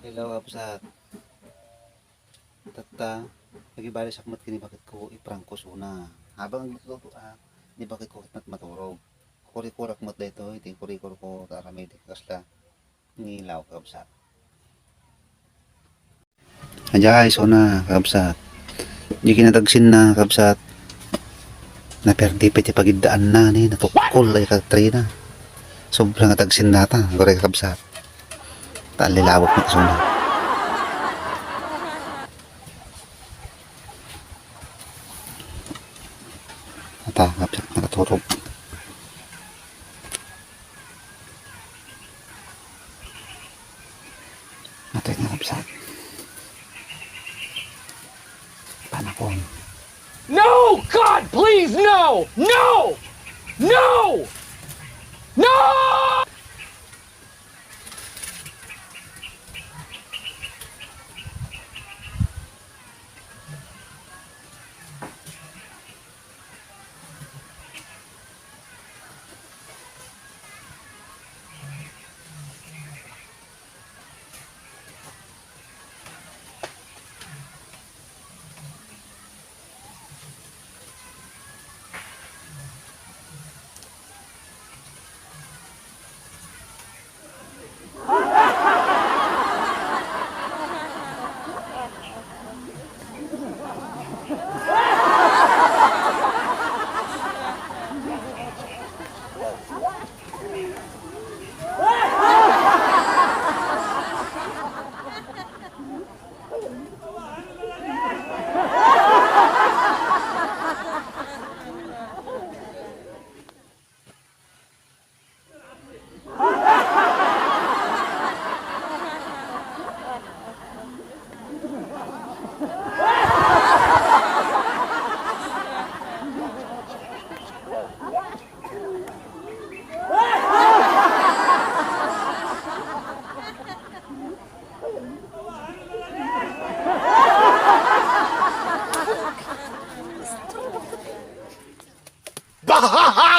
Hello, Absat. Tata, nagibali sa kumat kini bakit ko iprangko suna. Habang di bakit ko mat maturog. Kuri-kurak mat dito, iting kuri-kur ko taramay di kasla nilaw ka Absat. Anjay, suna ka Absat. Di kinatagsin na ka Absat. Naperdi pa iti pagidaan na ni natukol ay Katrina. Sobrang atagsin nata, gore ka Absat. Talilawak na suna. Natangap siya, nakaturog. Natay na kapsat. Panakon. No! God, please, no! No! No! No! Ha ha ha!